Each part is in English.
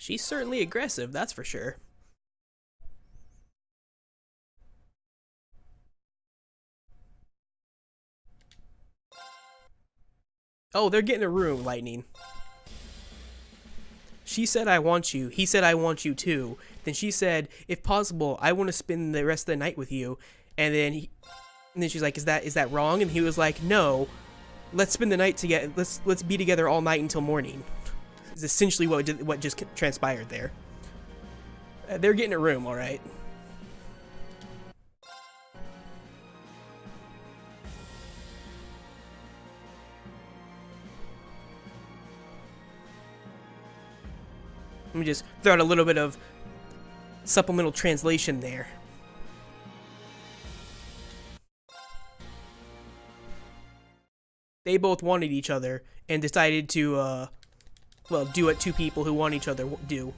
She's certainly aggressive, that's for sure. Oh, they're getting a room, Lightning. She said, I want you. He said, I want you too. Then she said, if possible, I want to spend the rest of the night with you. And then she's like, is that wrong? And he was like, no. Let's spend the night together. Let's be together all night until morning. Is essentially what just transpired there. They're getting a room, all right. Let me just throw out a little bit of supplemental translation there. They both wanted each other and decided to, well, do what two people who want each other do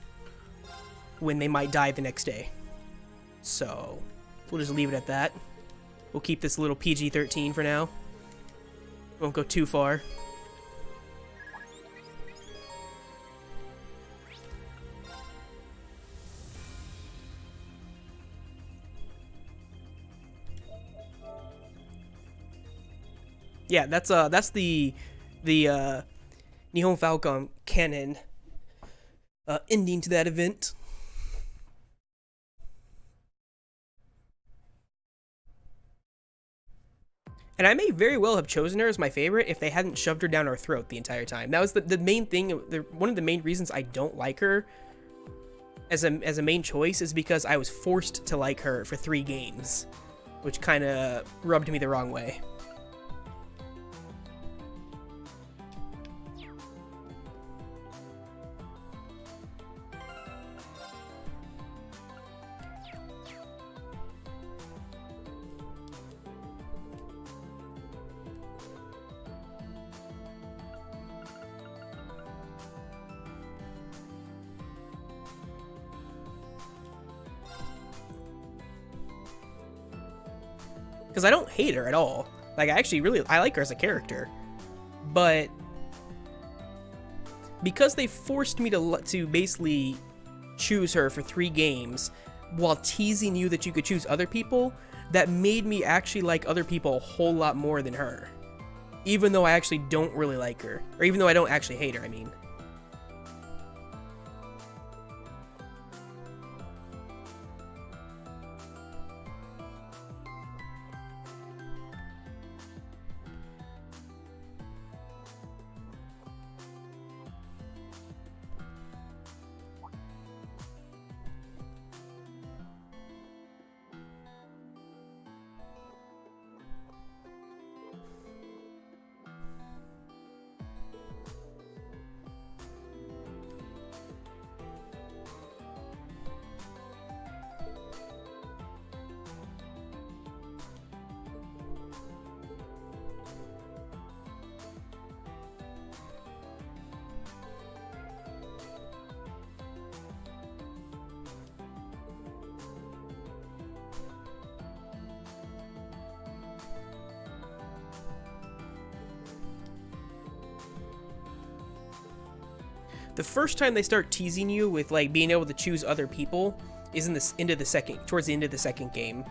when they might die the next day. So, we'll just leave it at that. We'll keep this a little PG-13 for now. Won't go too far. Yeah, that's the Nihon Falcom canon ending to that event. And I may very well have chosen her as my favorite if they hadn't shoved her down our throat the entire time. That was the main thing. One of the main reasons I don't like her as a main choice is because I was forced to like her for 3 games, which kind of rubbed me the wrong way. Because I don't hate her at all. Like, I like her as a character. But because they forced me to basically choose her for 3 games while teasing you that you could choose other people, that made me actually like other people a whole lot more than her. Even though I actually don't really like her. Or even though I don't actually hate her, I mean. The first time they start teasing you with like being able to choose other people is towards the end of the second game.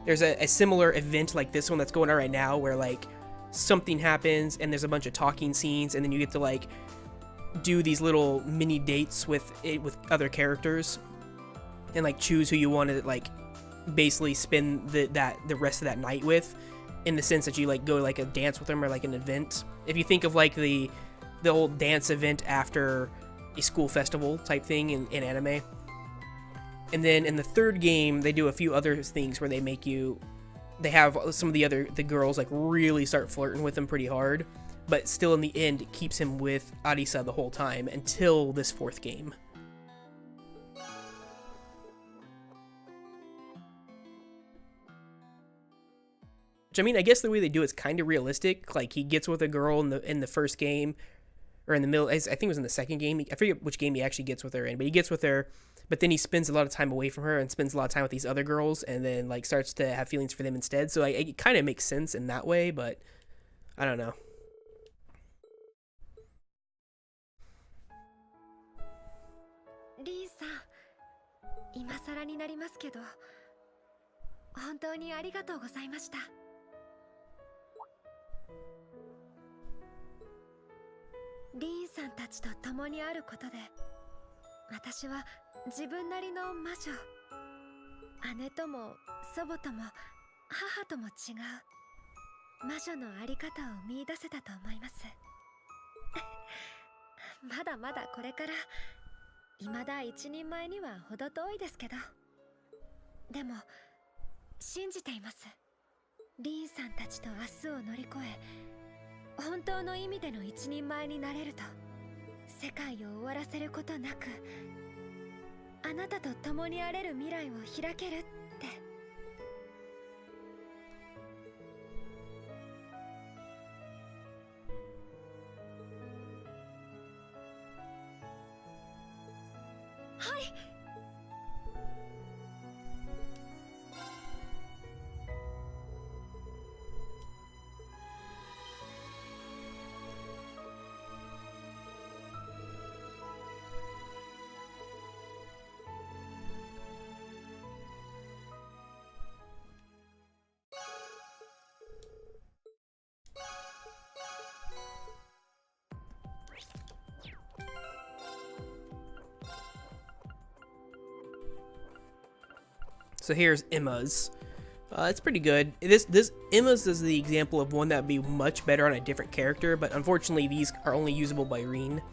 There's a similar event like this one that's going on right now where like something happens and there's a bunch of talking scenes and then you get to like do these little mini dates with other characters and like choose who you want to like basically spend the rest of that night with, in the sense that you like go to like a dance with them or like an event. If you think of like the old dance event after a school festival type thing in anime. And then in the third game, they do a few other things where they have some of the girls like really start flirting with him pretty hard, but still in the end, it keeps him with Arisa the whole time until this 4th game. Which, I mean, I guess the way they do it's kind of realistic. Like, he gets with a girl in the first game, or in the middle, I think it was in the second game. I forget which game he actually gets with her in, but he gets with her, but then he spends a lot of time away from her and spends a lot of time with these other girls, and then like starts to have feelings for them instead. So it kind of makes sense in that way, but I don't know. 今更になりますけど、本当にありがとうございました。リーンさんたちと共にあることで、私は自分なりの魔女、姉とも祖母とも母とも違う魔女のあり方を見出せたと思います。まだまだこれから未だ一人前には程遠いですけど、でも信じています。リーンさんたちと明日を乗り越え、本当の意味での一人前になれると、世界を終わらせることなくあなたと共にあれる未来を開けるって。はい。So here's Emma's. It's pretty good. This Emma's is the example of one that would be much better on a different character, but unfortunately these are only usable by Reen.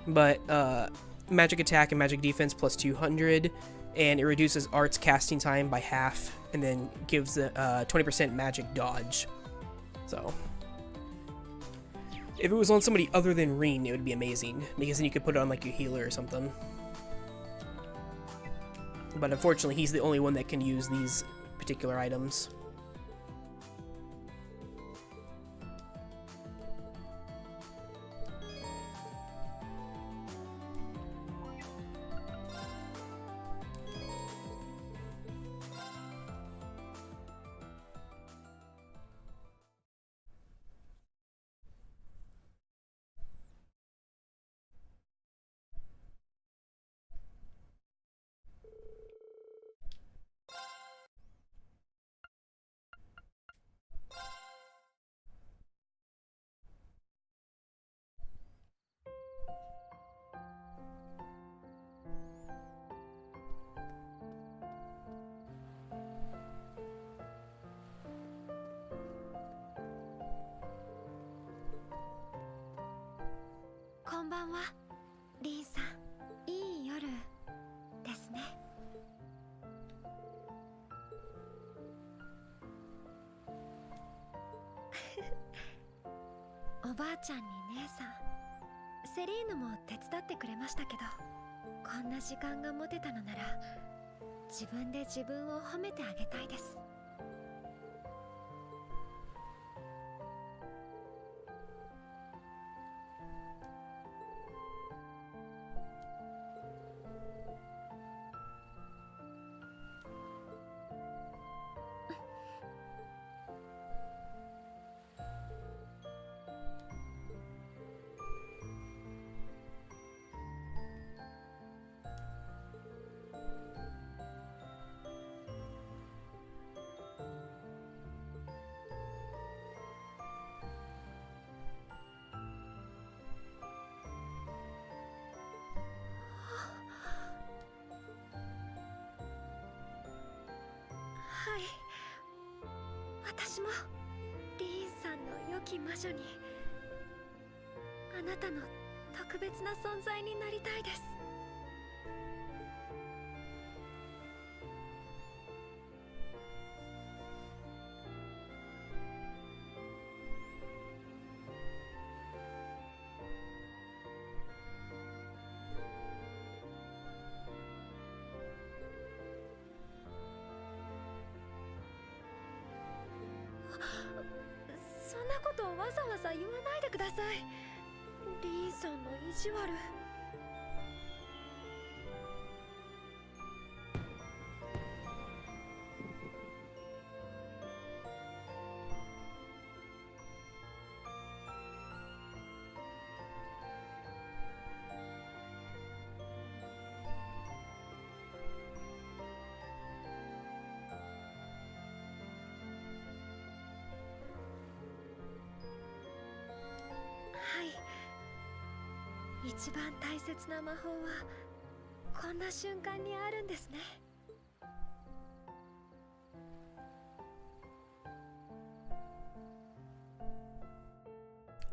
But magic attack and magic defense plus 200, and it reduces arts casting time by half, and then gives a 20% magic dodge. So if it was on somebody other than Reen, it would be amazing, because then you could put it on like your healer or something. But unfortunately, he's the only one that can use these particular items. Konbanwa, Rin-san. いい夜ですね。おばあちゃんに姉さん、セリーヌも手伝ってくれましたけど、こんな時間が持てたのなら自分で自分を褒めてあげたいです。はい、私もリーンさんの良き魔女に、あなたの特別な存在になりたいです。そんなことをわざわざ言わないでください。リーンさんの意地悪。一番大切な魔法はこんな瞬間にあるんですね。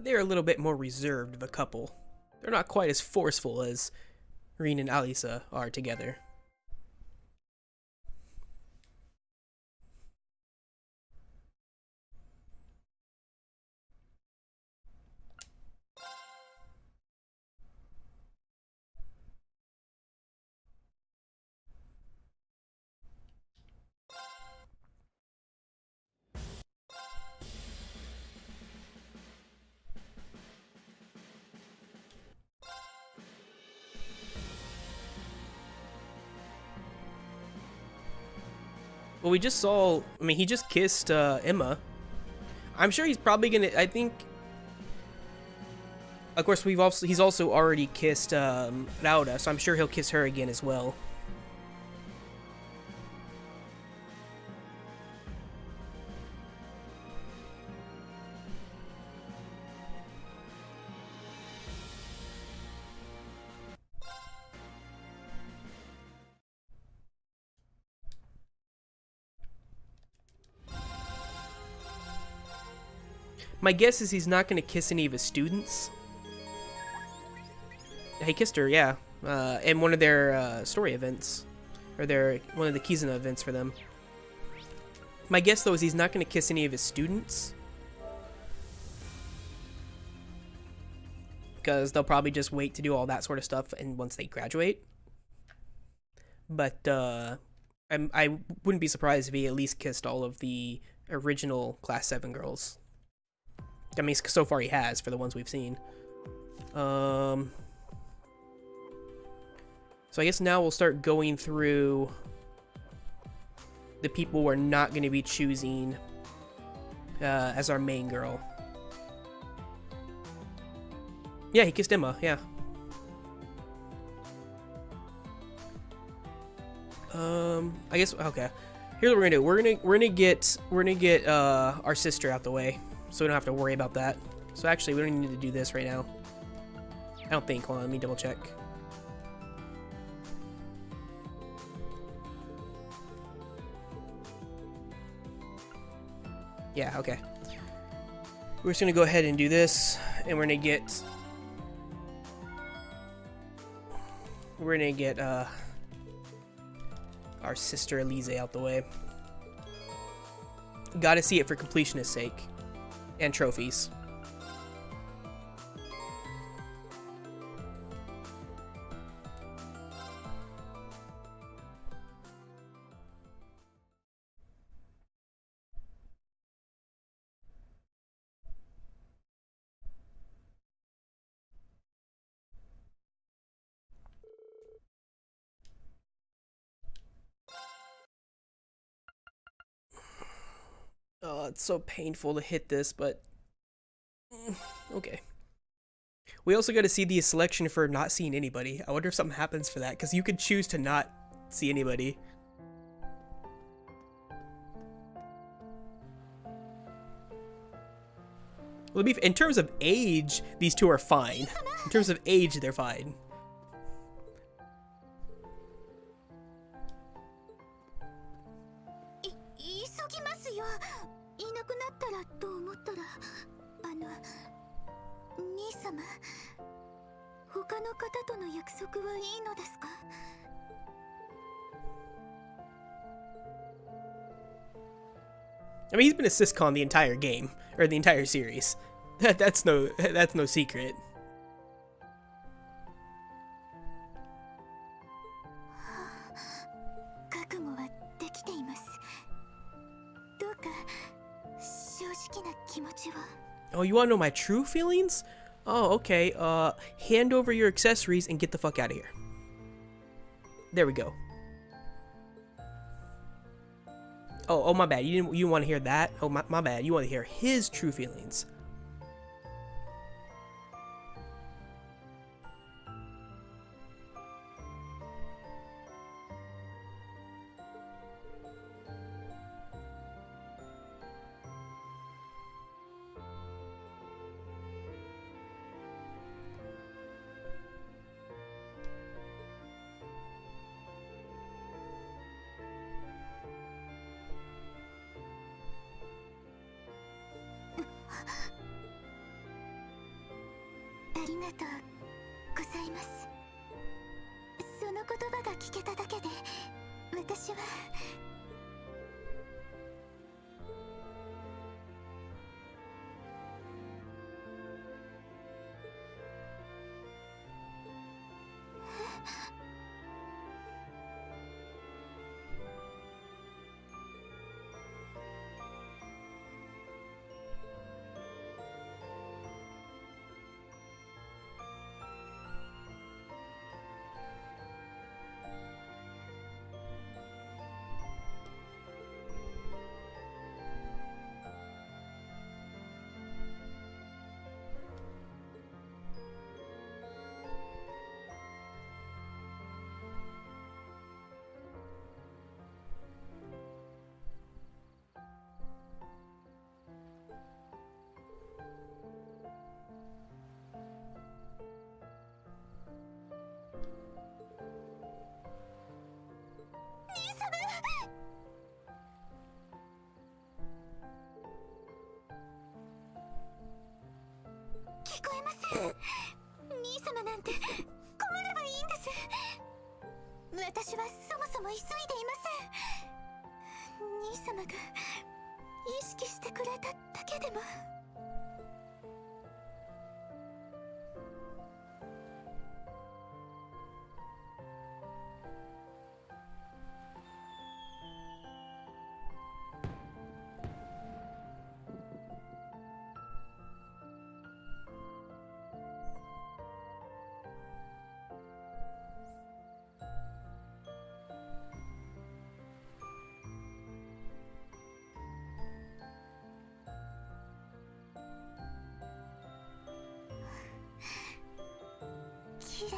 They're a little bit more reserved of a couple. They're not quite as forceful as Rin and Alisa are together. Well, we just saw, I mean, he just kissed Emma. I'm sure he's probably gonna, I think, of course, he's also already kissed Rauda, so I'm sure he'll kiss her again as well. My guess is he's not going to kiss any of his students. He kissed her, yeah, in one of their story events, or one of the Kizuna events for them. My guess, though, is he's not going to kiss any of his students, because they'll probably just wait to do all that sort of stuff and once they graduate. But I wouldn't be surprised if he at least kissed all of the original Class 7 girls. I mean, so far he has, for the ones we've seen. So I guess now we'll start going through the people we're not going to be choosing as our main girl. Yeah, he kissed Emma, yeah. I guess, okay. Here's what we're gonna do. We're gonna get our sister out the way, so we don't have to worry about that. So actually, we don't need to do this right now. I don't think. Hold on, let me double check. Yeah, okay. We're just gonna go ahead and do this, and we're gonna get our sister Elise out the way. Gotta see it for completionist's sake. And trophies. Oh, it's so painful to hit this, but okay. We also got to see the selection for not seeing anybody. I wonder if something happens for that, because you could choose to not see anybody. Well, in terms of age, these two are fine. In terms of age, they're fine. I mean, he's been a syscon the entire game, or the entire series. That's no secret. Oh, you wanna know my true feelings? Oh, okay. Hand over your accessories and get the fuck out of here. There we go. Oh, my bad. You want to hear that? Oh, my bad. You want to hear his true feelings. りがとうございます。その言葉が聞けただけで私は聞こえません。兄様なんて困ればいいんです。私はそもそも急いでいません。兄様が意識してくれただけでも。綺麗。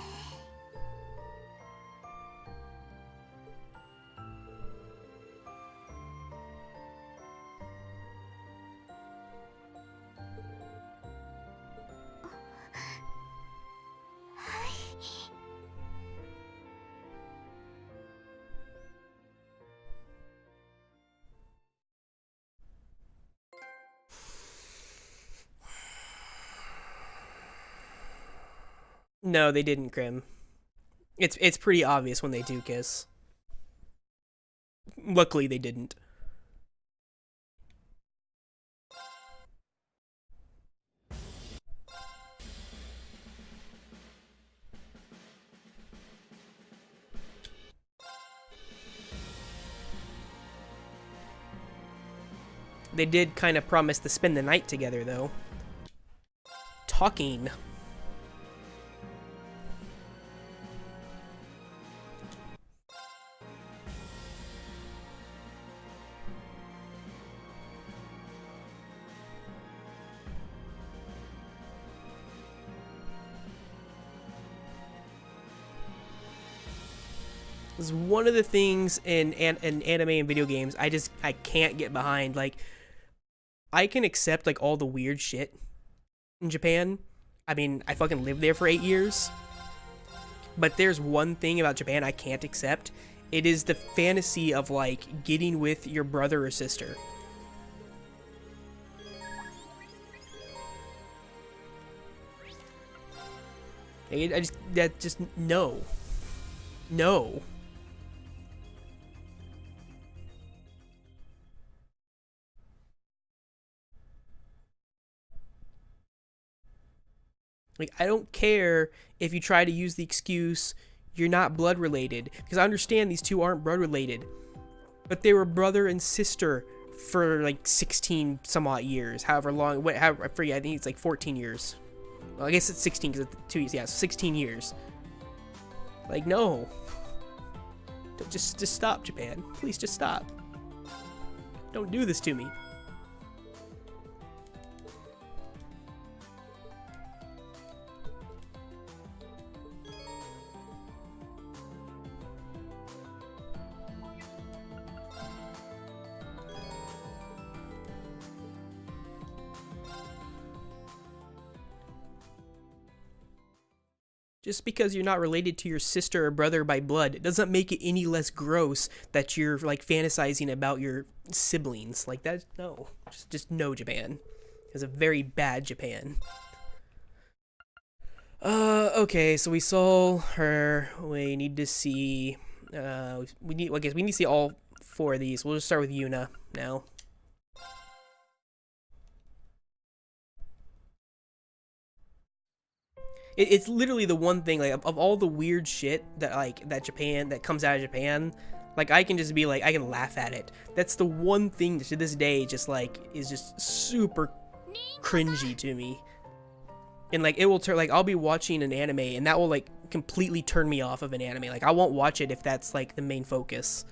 はい。No, they didn't, Grim. It's pretty obvious when they do kiss. Luckily, they didn't. They did kind of promise to spend the night together, though. Talking. This is one of the things in anime and video games I can't get behind. Like, I can accept like all the weird shit in Japan. I mean, I fucking lived there for 8 years. But there's one thing about Japan I can't accept. It is the fantasy of like getting with your brother or sister. No. No. Like, I don't care if you try to use the excuse you're not blood related, because I understand these two aren't blood related, but they were brother and sister for like 16 some odd years, however long, I forget, I think it's like 14 years. Well, I guess it's 16 because it's 2 years, yeah, 16 years. Like, no. Just stop, Japan. Please just stop. Don't do this to me. Just because you're not related to your sister or brother by blood, it doesn't make it any less gross that you're like fantasizing about your siblings. Like that, no. Just no, Japan. It's a very bad Japan. Okay, so we saw her. We need to see. We need. I guess we need to see all four of these. We'll just start with Yuna now. It's literally the one thing, like, of all the weird shit that, like, that comes out of Japan, like, I can just be like, I can laugh at it. That's the one thing that to this day just, like, is just super cringy to me. And, like, it will turn, like, I'll be watching an anime and that will, like, completely turn me off of an anime. Like, I won't watch it if that's, like, the main focus.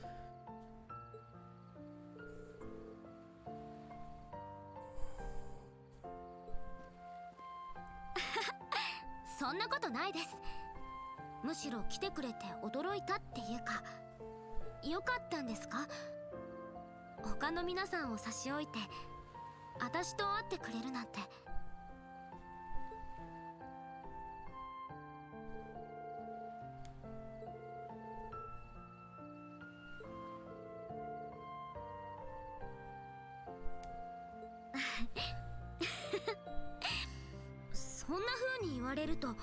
そんな風に言われると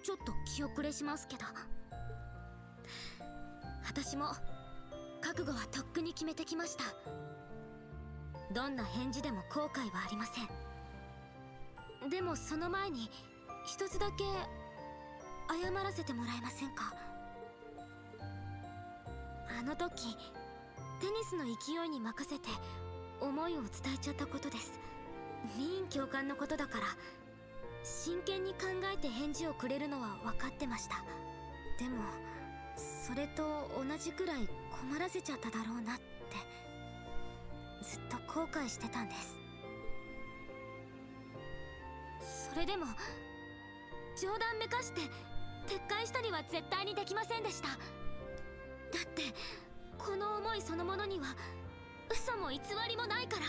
ちょっと気遅れしますけど、私も覚悟はとっくに決めてきました。どんな返事でも後悔はありません。でもその前に一つだけ謝らせてもらえませんか。あの時テニスの勢いに任せて思いを伝えちゃったことです。リーン教官のことだから真剣に考えて返事をくれるのは分かってました。でもそれと同じくらい困らせちゃっただろうなってずっと後悔してたんです。それでも冗談めかして撤回したりは絶対にできませんでした。だってこの思いそのものには嘘も偽りもないから。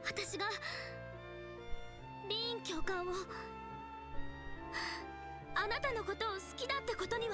私がリーン教官をあなたのことを好きだってことには。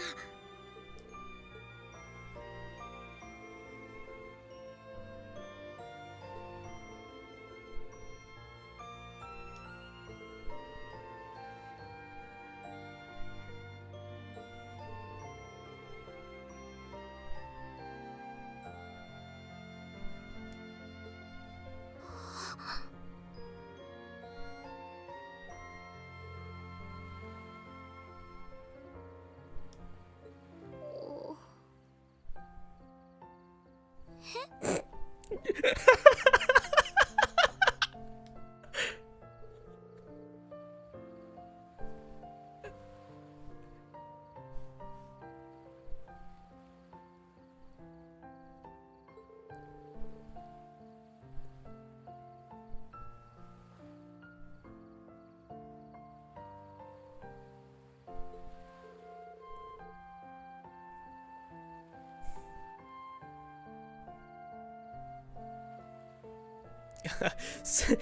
So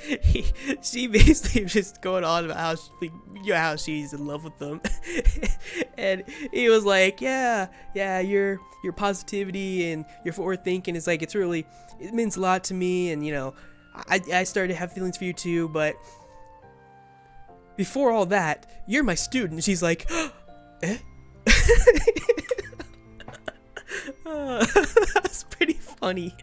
she basically just going on about how how she's in love with them, and he was like, yeah, your positivity and your forward thinking is like, it means a lot to me, and I started to have feelings for you too, but before all that, you're my student. She's like, eh? That's pretty funny.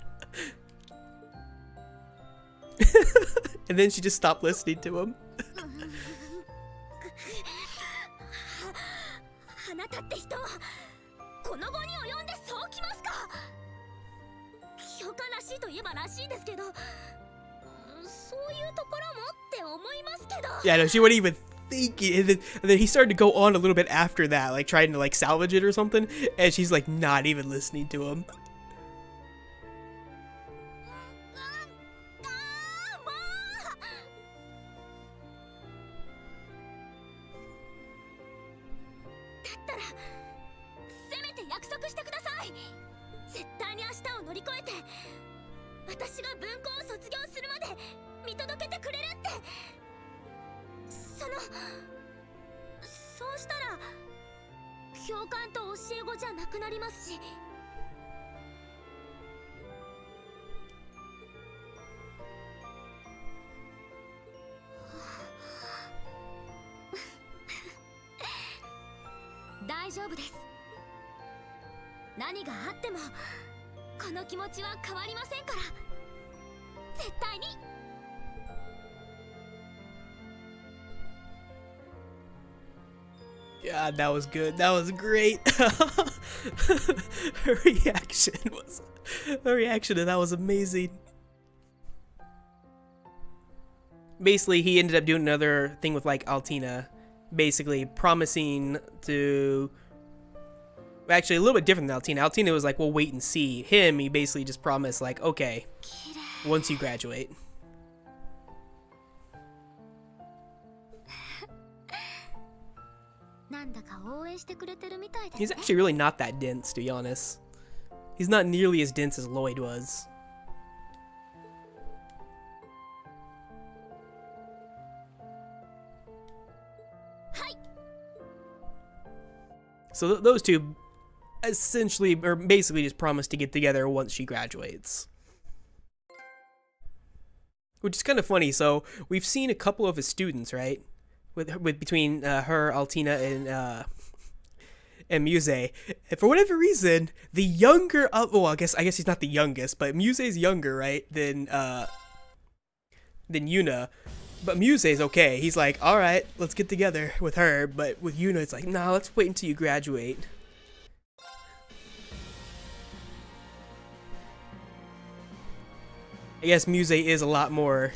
And then she just stopped listening to him. あなたって人はこの後に及んでそうきますか。教官らしいといえばらしいですけど、そういうところもって思いますけど。Yeah, no, she wouldn't even think it. And then he started to go on a little bit after that, like trying to like salvage it or something, and she's like not even listening to him. 丈夫です。何があってもこの気持ちは変わりませんから、絶対に。God, that was good. That was great. Her reaction to that was amazing. Basically, he ended up doing another thing with like Altina, basically promising to. Actually, a little bit different than Altina. Altina was like, "We'll wait and see." Him, he basically just promised like, "Okay, once you graduate." He's actually really not that dense, to be honest. He's not nearly as dense as Lloyd was. So those two essentially, or basically just promised to get together once she graduates. Which is kind of funny. So we've seen a couple of his students, right? With between her, Altina, and Muse. And for whatever reason, the younger of, well, I guess he's not the youngest, but Muse's younger, right? Than Yuna. But Muse's okay. He's like, all right, let's get together with her. But with Yuna, it's like, nah, let's wait until you graduate. I guess Muse is a lot more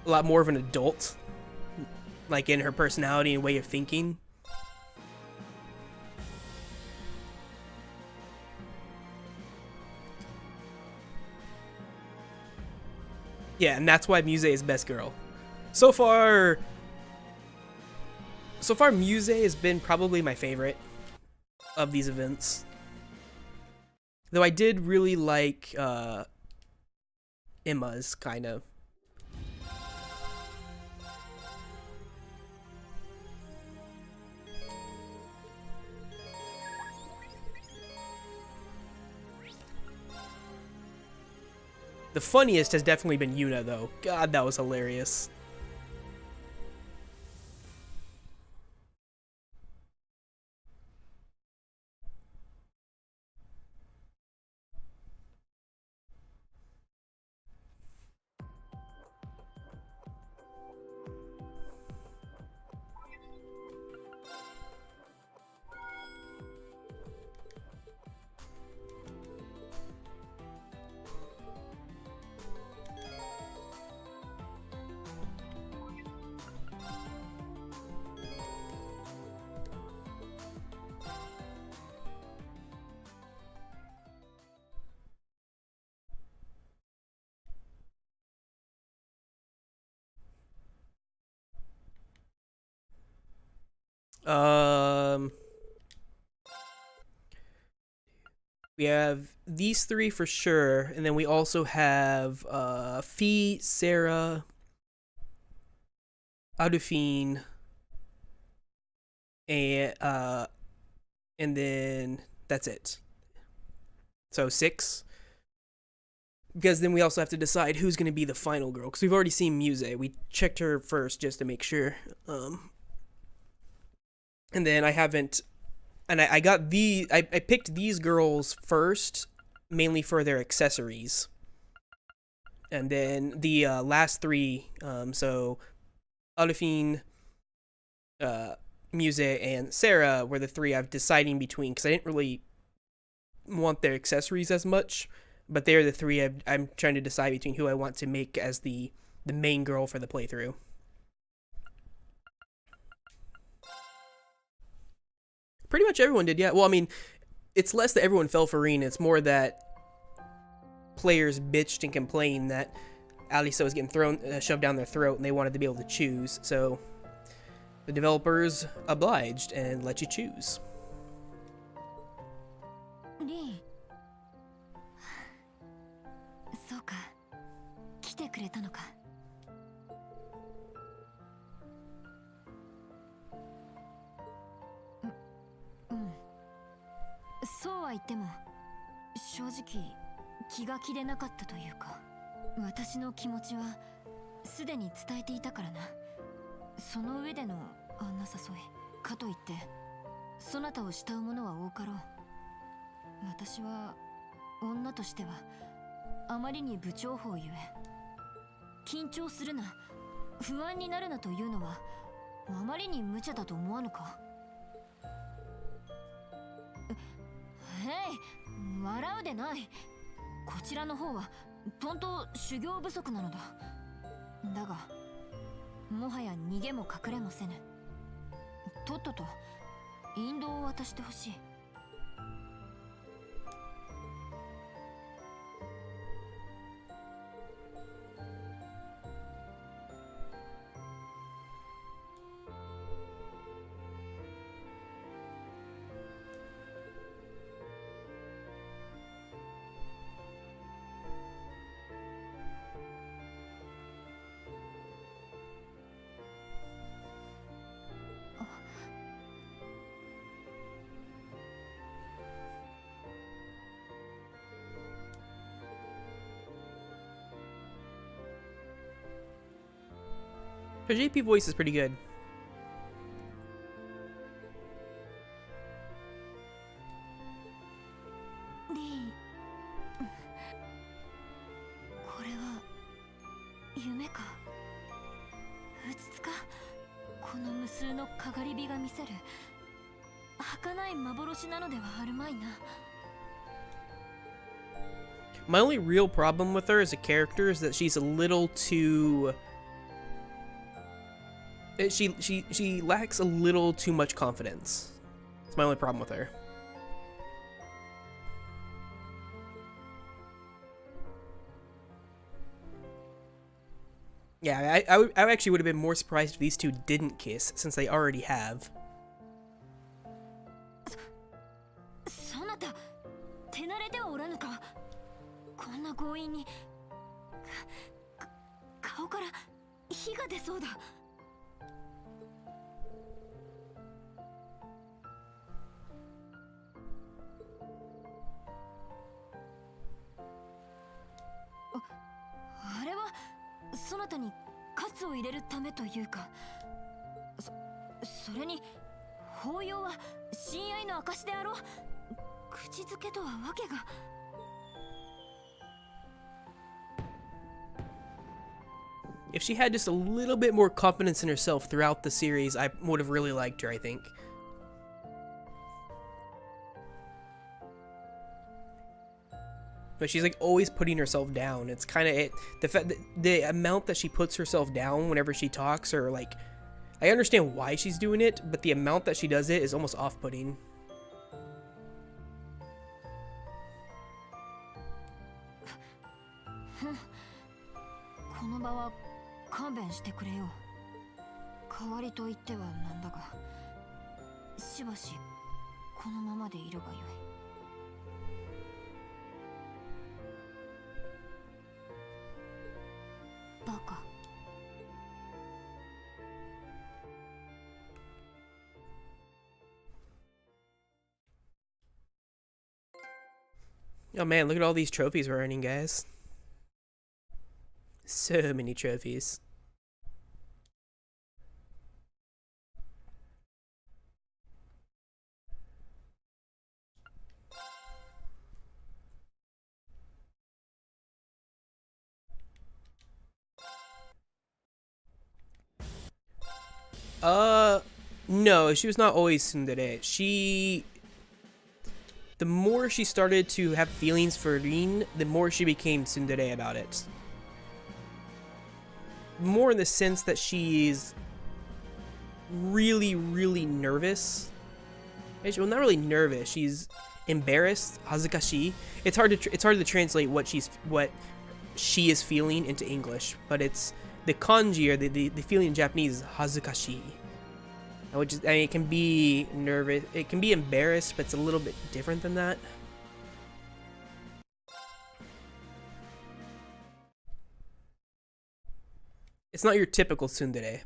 of an adult, like in her personality and way of thinking. Yeah, and that's why Muse is best girl. So far, Muse has been probably my favorite of these events. Though I did really like Emma's, kind of. The funniest has definitely been Yuna, though. God, that was hilarious. We have these three for sure, and then we also have Fee, Sarah, Adufine, and then that's it. So 6. Because then we also have to decide who's going to be the final girl, because we've already seen Muse. We checked her first just to make sure. And then I haven't, and I got I picked these girls first, mainly for their accessories. And then the last 3, so Adufine, Muse, and Sarah were the 3 I've deciding between, because I didn't really want their accessories as much, but they're the 3 I'm trying to decide between who I want to make as the main girl for the playthrough. Pretty much everyone did, yeah. Well, I mean, it's less that everyone fell for Rin, it's more that players bitched and complained that Alisa was getting shoved down their throat, and they wanted to be able to choose, so the developers obliged and let you choose. Rin. そうか。来てくれたのか。そうは言っても正直気が気でなかったというか、私の気持ちはすでに伝えていたからな。その上でのあんな誘いかといってそなたを慕う者は多かろう。私は女としてはあまりに不調法ゆえ、緊張するな、不安になるなというのはあまりに無茶だと思わぬか。へい、笑うでない。こちらの方はとんと修行不足なのだ。だがもはや逃げも隠れもせぬ。とっとと引導を渡してほしい。Her JP voice is pretty good. リー、これは夢かうつつか。この無数のかがり火が見せる儚い幻なのではあるまいな。 My only real problem with her as a character is that she's a little too... She lacks a little too much confidence. That's my only problem with her. Yeah, I actually would have been more surprised if these two didn't kiss, since they already have. そなた手慣れてはおらぬか。こんな強引に顔から火が出そうだ。あれはそなたに喝を入れるためというか、それに抱擁は親愛の証であろう。口づけとはわけが。If she had just a little bit more confidence in herself throughout the series, I would have really liked her, I think. But she's like always putting herself down. It's kind of it. The fact that the amount that she puts herself down whenever she talks, or like, I understand why she's doing it, but the amount that she does it is almost off-putting. Oh man, look at all these trophies we're earning, guys. So many trophies. No, she was not always tsundere. The more she started to have feelings for Rin, the more she became tsundere about it. More in the sense that she's really, really nervous. Well, not really nervous. She's embarrassed, hazukashi. It's hard to translate what she is feeling into English, but it's the kanji, or the feeling in Japanese is hazukashi. Which is, I mean, it can be nervous, it can be embarrassed, but it's a little bit different than that. It's not your typical tsundere.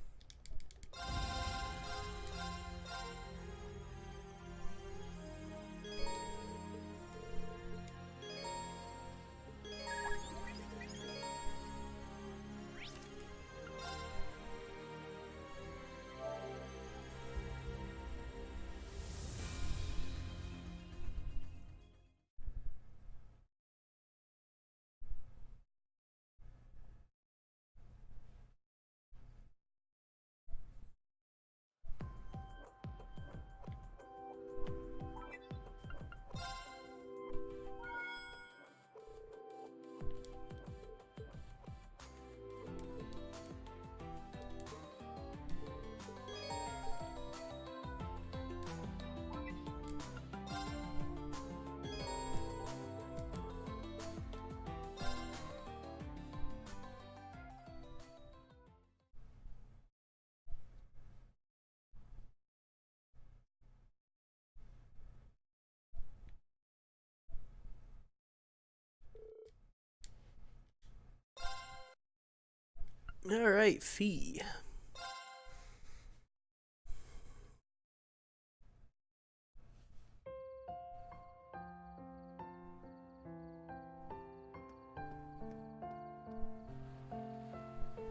All right, Fee.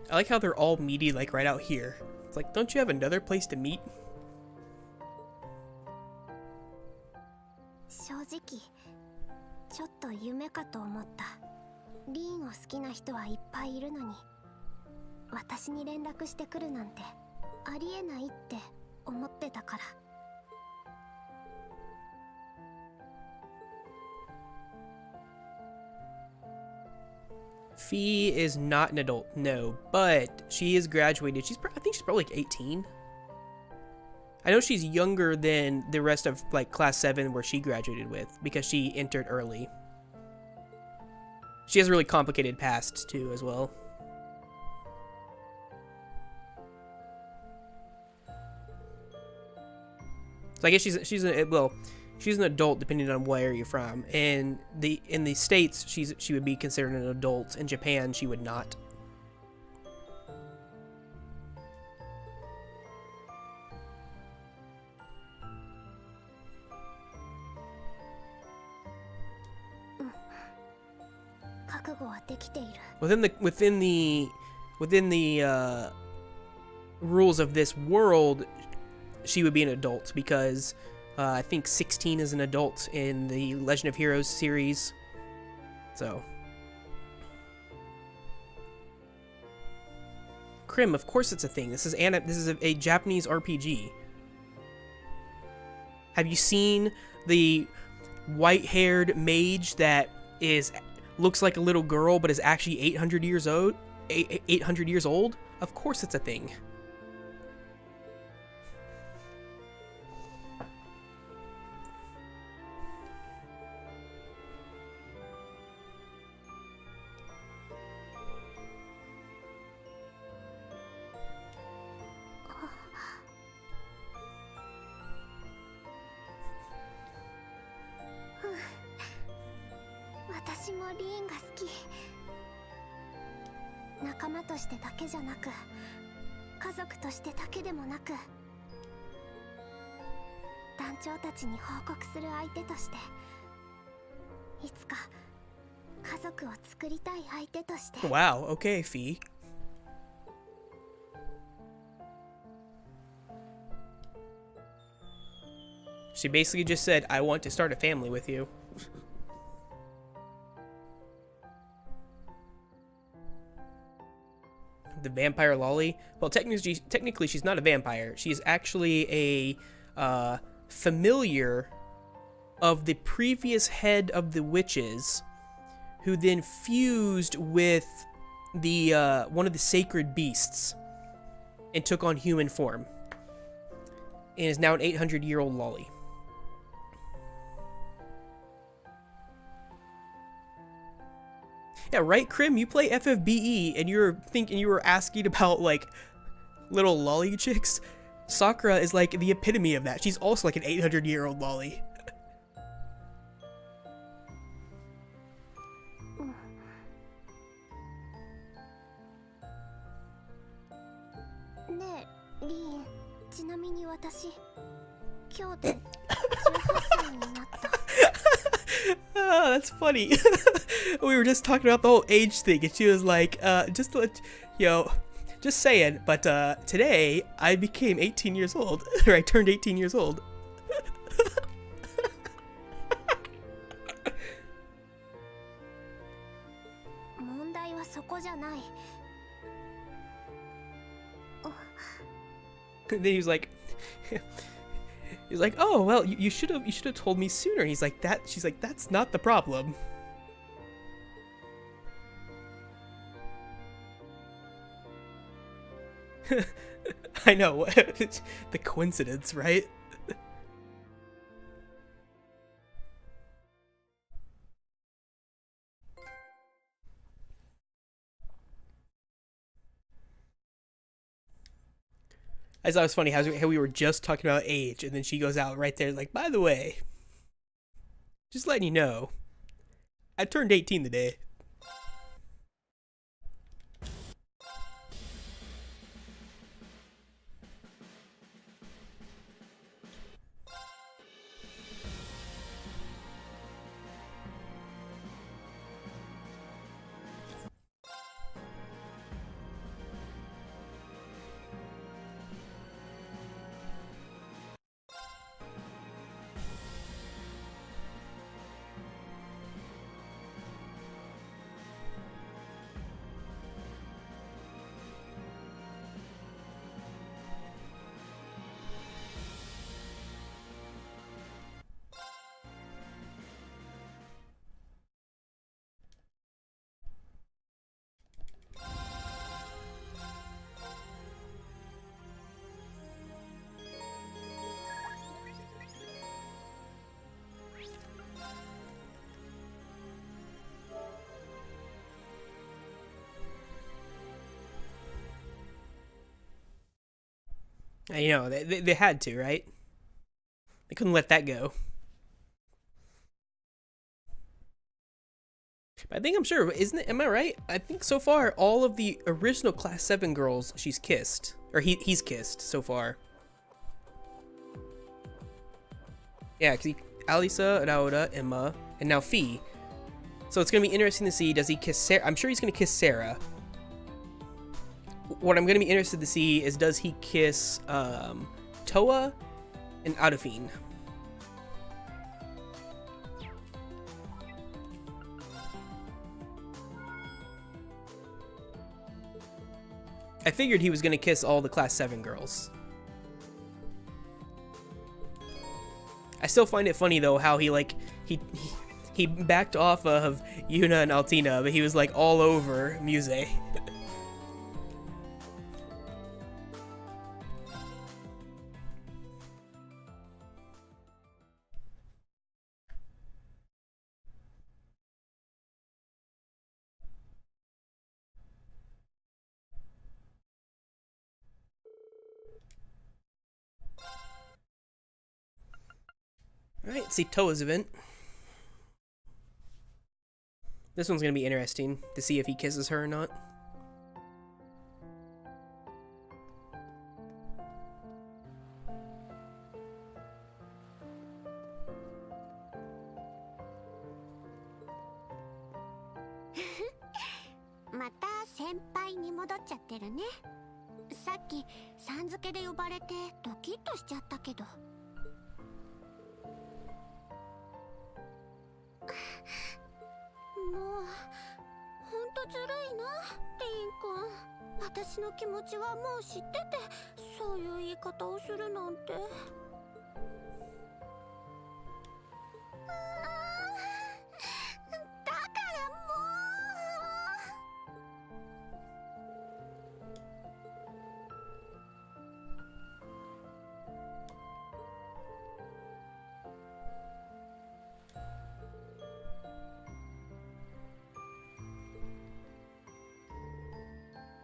I like how they're all meaty, like right out here. It's like, don't you have another place to meet? 正直ちょっと夢かと思った。リーンを好きな人はいっぱいいるのに、私に連絡してくるなんてありえないって思ってたから。 Fee is not an adult, no, but she is graduated. I think she's probably like 18. I know she's younger than the rest of like class 7 where she graduated with because she entered early. She has a really complicated past too as well. So I guess she's an adult depending on where you're from. And in the States she would be considered an adult. In Japan she would not. Within the rules of this world, she would be an adult because I think 16 is an adult in the Legend of Heroes series. So Crim, of course it's a thing. This is a Japanese RPG. Have you seen the white-haired mage that looks like a little girl but is actually 800 years old? 800 years old? Of course it's a thing. Wow, okay, Fee. She basically just said, I want to start a family with you. The vampire lolly? Well, technically she's not a vampire. She's actually a familiar of the previous head of the witches, who then fused with the one of the sacred beasts and took on human form, and is now an 800-year-old lolly. Yeah, right, Crim? You play FFBE and you were asking about like little lolly chicks. Sakura is like the epitome of that. She's also like an 800-year-old lolly. Oh, that's funny. We were just talking about the whole age thing, and she was like, just to let just saying, but today I became 18 years old, or I turned 18 years old. And then he was like, oh well, you should have told me sooner. And he's like, she's like, that's not the problem. I know, the coincidence, right? I thought it was funny how we were just talking about age, and then she goes out right there like, by the way, just letting you know, I turned 18 today. You know, they had to, right? They couldn't let that go. But I think I'm sure, isn't it? Am I right? I think so far all of the original Class 7 girls she's kissed, or he's kissed so far. Yeah, because Alisa, Raoda, Emma, and now Fee. So it's gonna be interesting to see, does he kiss Sarah? I'm sure he's gonna kiss Sarah. What I'm gonna be interested to see is, does he kiss Toa and Adafine? I figured he was gonna kiss all the Class 7 girls. I still find it funny though how he backed off of Yuna and Altina, but he was like all over Muse. Alright, let's see Toa's event. This one's gonna be interesting to see if he kisses her or not.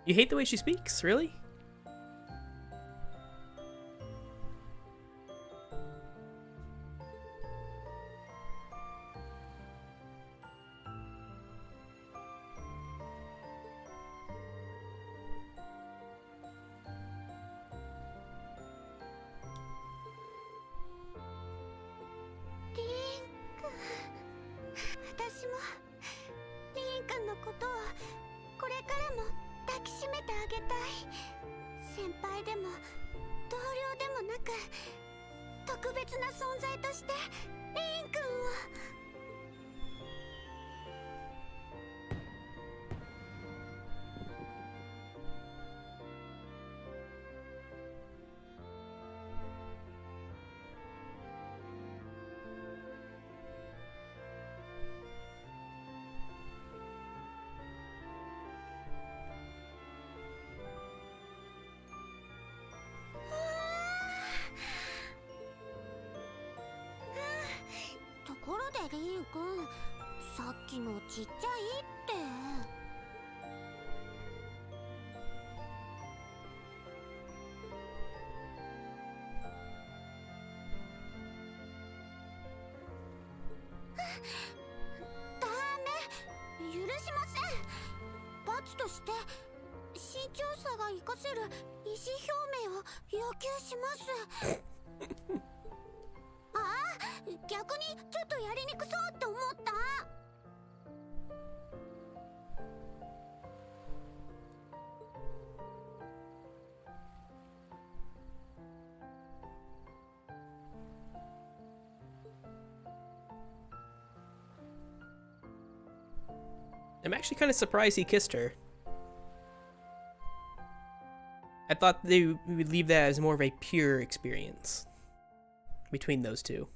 You hate the way she speaks? Really?リン君、さっきのちっちゃいってダメ、許しません。罰として身長差が活かせる意思表明を要求します逆にちょっとやりにくそうって思った。I'm actually kind of surprised he kissed her. I thought they would leave that as more of a pure experience between those two.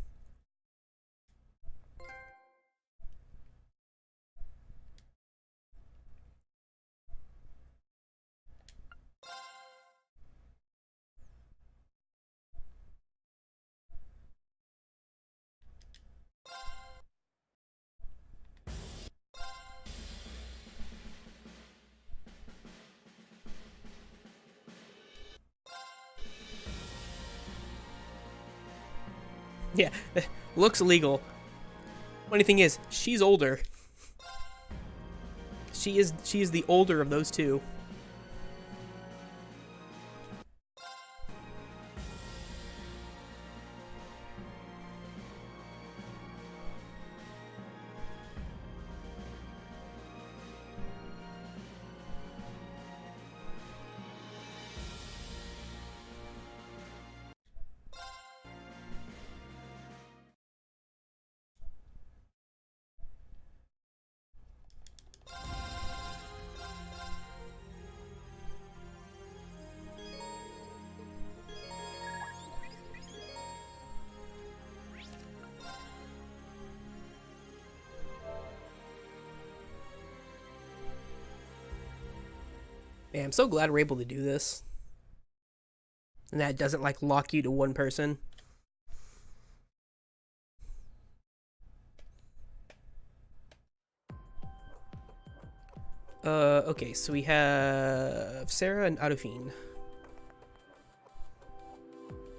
Yeah, looks legal. Funny thing is, she's older. She is the older of those two. Man, I'm so glad we're able to do this. And that doesn't, like, lock you to one person. Okay, so we have Sarah and Adolphine.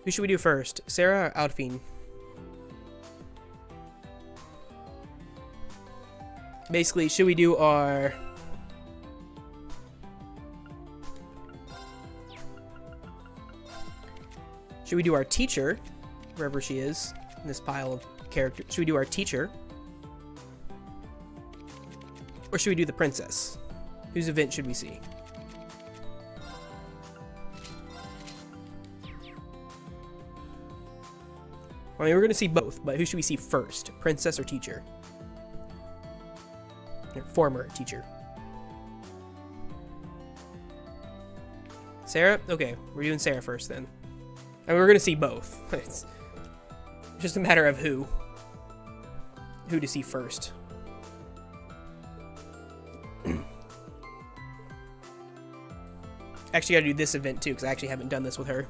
Who should we do first? Sarah or Adolphine? Basically, should we do our... Should we do our teacher, wherever she is, in this pile of characters? Should we do our teacher? Or should we do the princess? Whose event should we see? I mean, we're going to see both, but who should we see first? Princess or teacher? Or former teacher. Sarah? Okay, we're doing Sarah first then. And we're going to see both. It's just a matter of who to see first. Actually, gotta do this event too, because I actually haven't done this with her.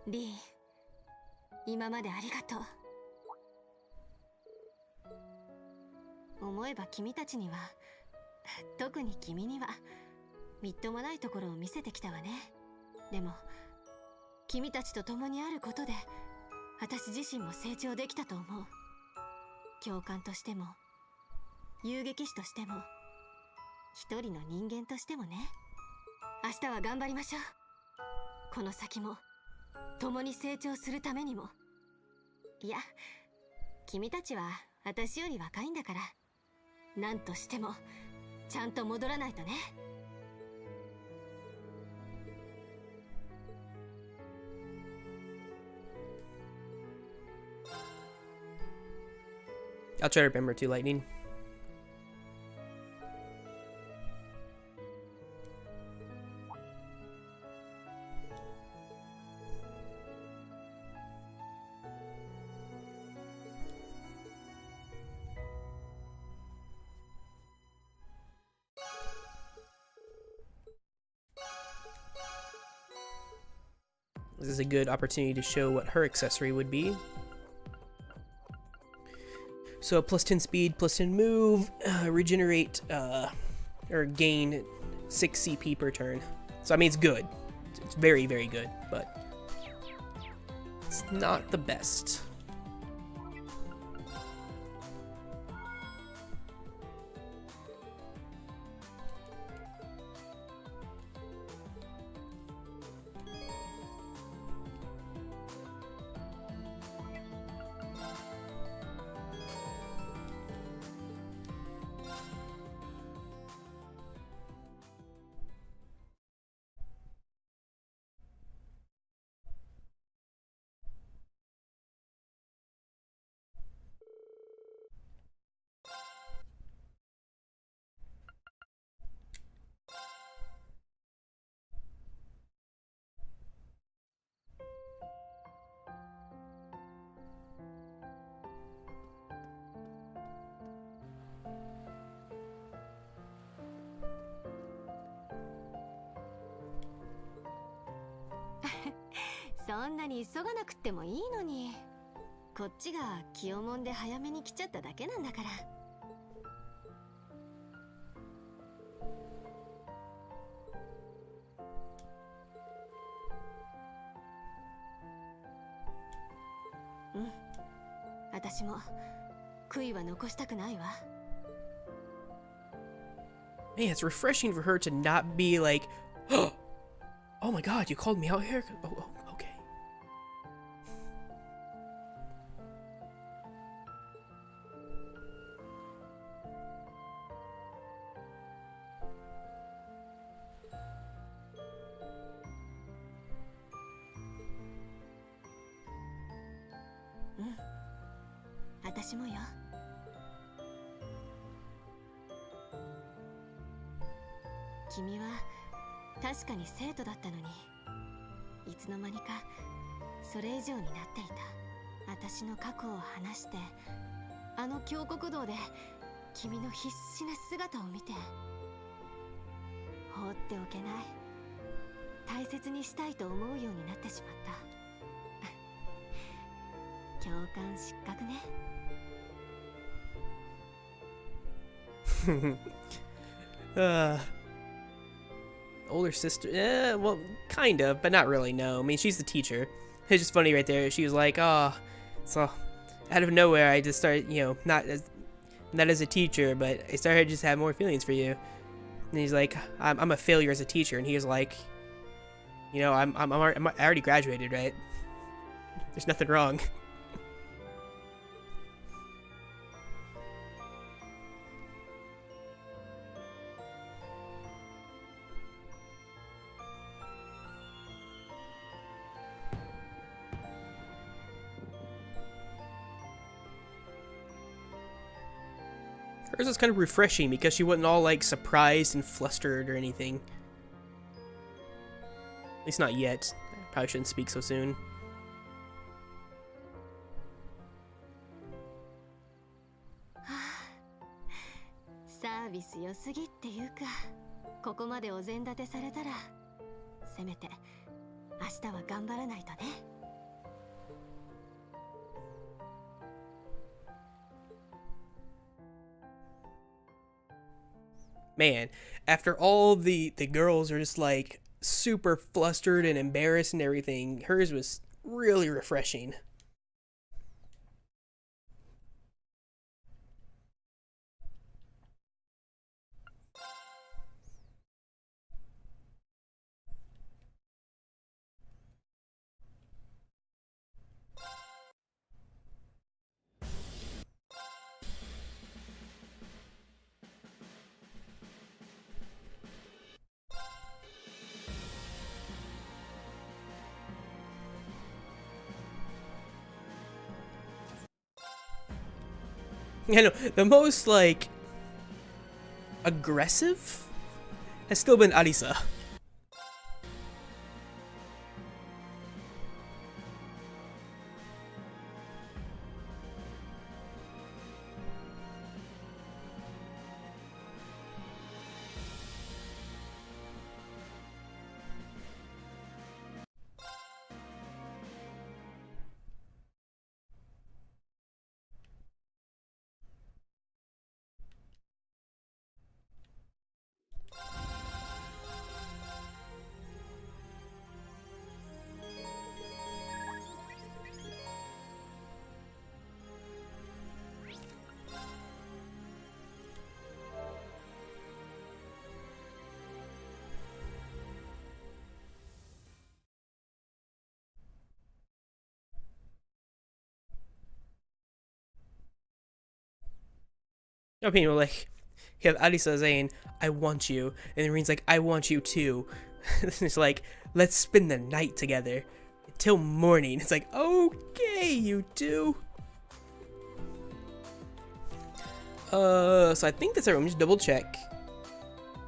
リー、今までありがとう。思えば君たちには、特に君にはみっともないところを見せてきたわね。でも君たちと共にあることで私自身も成長できたと思う。教官としても遊撃士としても一人の人間としてもね。明日は頑張りましょう。この先も共に成長するためにも。いや、君たちは私より若いんだから、何としてもちゃんと戻らないとね。I'll try to remember to, Lightning. This is a good opportunity to show what her accessory would be. So plus 10 speed, plus 10 move, regenerate, or gain 6 CP per turn. So I mean, it's good. It's very, very good, but it's not the best.そんなに急がなくってもいいのに、こっちが気をもんで早めに来ちゃっただけなんだから。うん、私も悔いは残したくないわ。Man, it's refreshing for her to not be like, oh my god, you called me out here? Oh, okay. Mm. 私もよ。君は確かに生徒だったのに、いつの間にかそれ以上になっていた。私の過去を話して、あの峡谷道で君の必死な姿を見て、放っておけない、大切にしたいと思うようになってしまった。教官失格ね。Older sister, well, kind of, but not really, no. I mean, she's the teacher. It's just funny right there. She was like, oh, so out of nowhere, I just started, you know, not as a teacher, but I started to just have more feelings for you. And he's like, I'm a failure as a teacher. And he was like, you know, I already graduated, right? There's nothing wrong. Hers was kind of refreshing because she wasn't all like surprised and flustered or anything. At least not yet. I probably shouldn't speak so soon. サービス良すぎっていうか、ここまでお膳立てされたら、せめて明日は頑張らないとね。Man, after all the girls are just like super flustered and embarrassed and everything, hers was really refreshing. You know, the most, like, aggressive has still been Arisa. I mean, like, you have Arisa saying, I want you, and then Rin's like, I want you too. It's like, let's spend the night together until morning. It's like, okay, you two. So I think that's everyone. Just double check.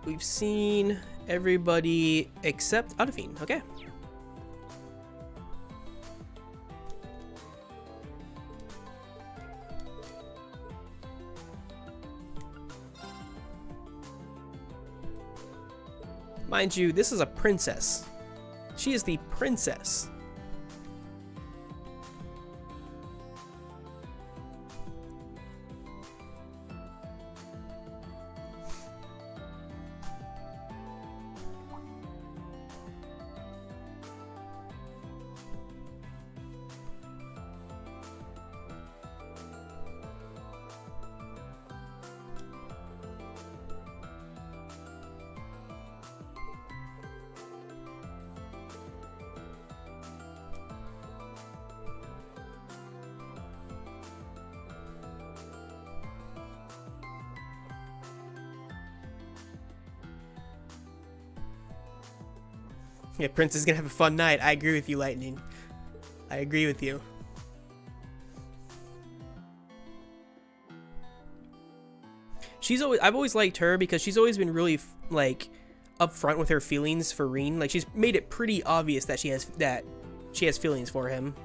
We've seen everybody except Adafine. Okay. Mind you, this is a princess. She is the princess. Yeah, Prince is gonna have a fun night. I agree with you, Lightning. I agree with you. I've always liked her because she's always been really like upfront with her feelings for Rin. Like she's made it pretty obvious that she has feelings for him.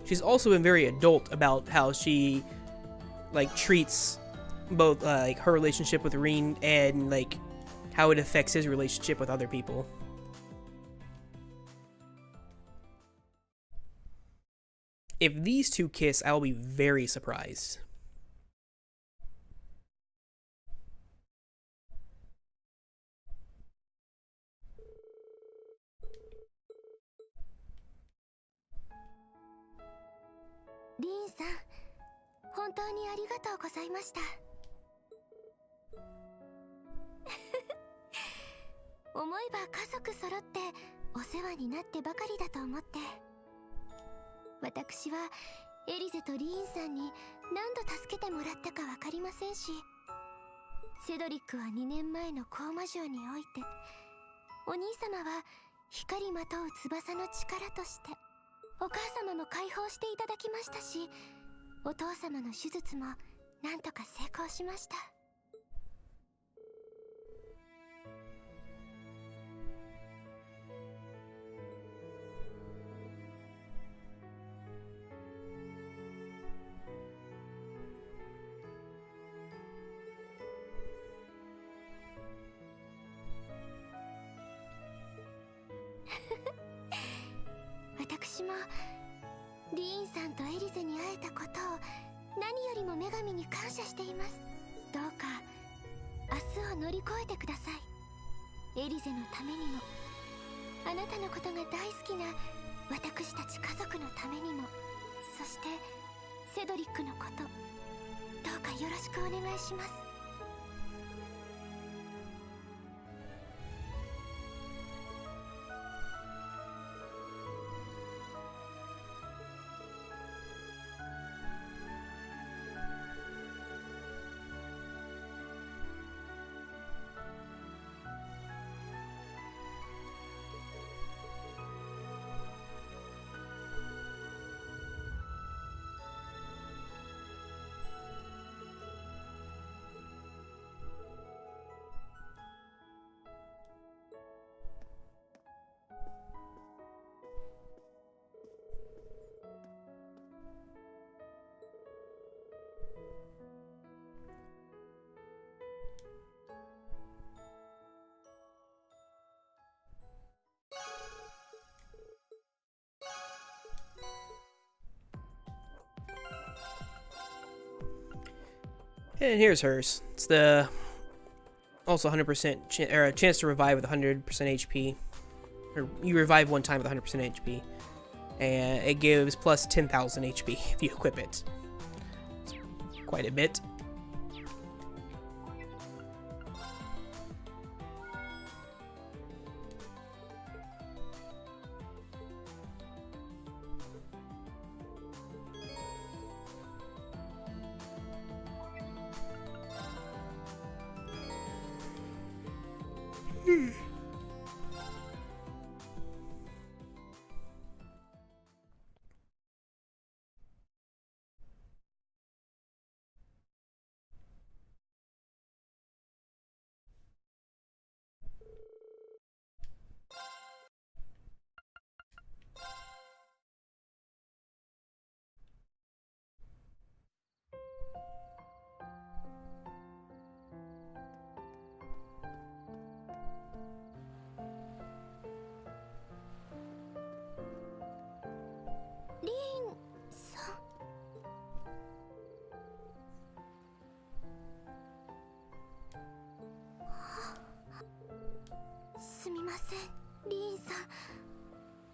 She's also been very adult about how she like treats both like her relationship with Rin and like how it affects his relationship with other people. If these two kiss, I'll be very surprised. Rin さん、本当にありがとうございました。思えば家族揃ってお世話になってばかりだと思って。私はエリゼとリーンさんに何度助けてもらったかわかりませんし、セドリックは2年前のコーマ城において、お兄様は光まとう翼の力として、お母様も解放していただきましたし、お父様の手術もなんとか成功しました。私もリーンさんとエリゼに会えたことを何よりも女神に感謝しています。どうか明日を乗り越えてください。エリゼのためにも、あなたのことが大好きな私たち家族のためにも、そしてセドリックのこと、どうかよろしくお願いします。And here's hers. It's the Also 100% or a chance to revive with 100% HP. Or you revive one time with 100% HP. And it gives plus 10,000 HP if you equip it. It's quite a bit.すみません、リーンさん。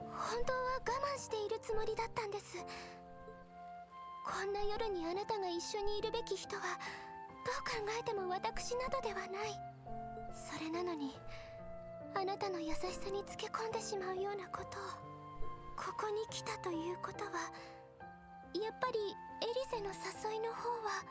本当は我慢しているつもりだったんです。こんな夜にあなたが一緒にいるべき人はどう考えても私などではない。それなのにあなたの優しさにつけ込んでしまうようなことを。ここに来たということはやっぱりエリゼの誘いの方は。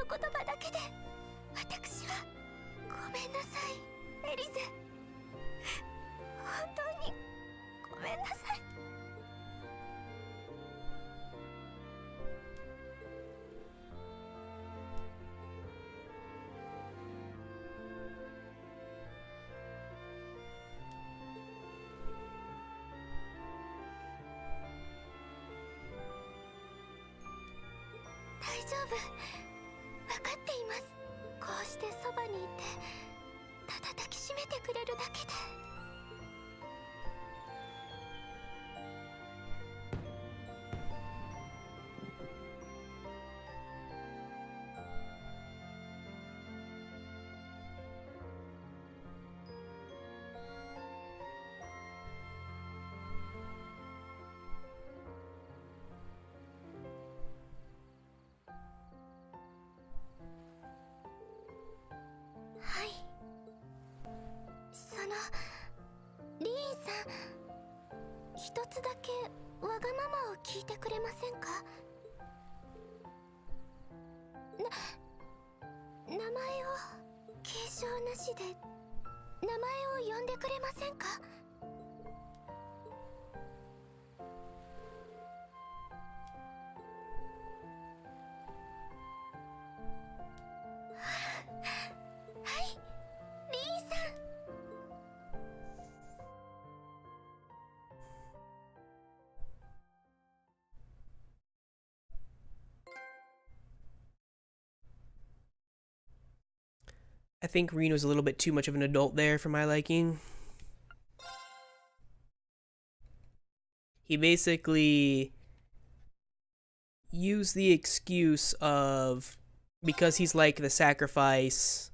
言葉だけで私はごめんなさい、エリゼ。本当にごめんなさい。大丈夫、分かっています。こうしてそばにいてただ抱きしめてくれるだけで。はい、リーンさん、一つだけわがままを聞いてくれませんか？名前を継承なしで名前を呼んでくれませんか？I think Reno's a little bit too much of an adult there for my liking. He basically used the excuse of because he's like the sacrifice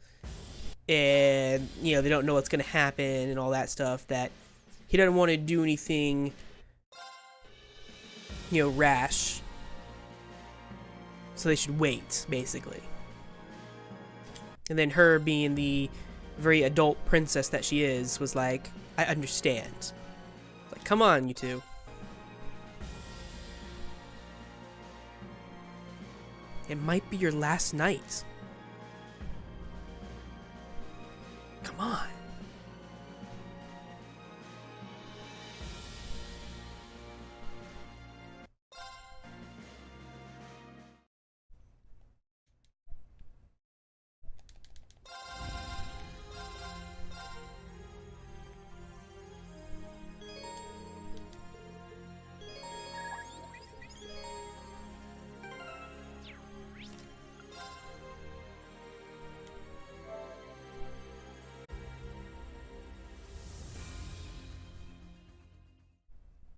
and, you know, they don't know what's going to happen and all that stuff, that he doesn't want to do anything, you know, rash. So they should wait, basically. And then her, being the very adult princess that she is, was like, I understand. Like, come on, you two. It might be your last night. Come on.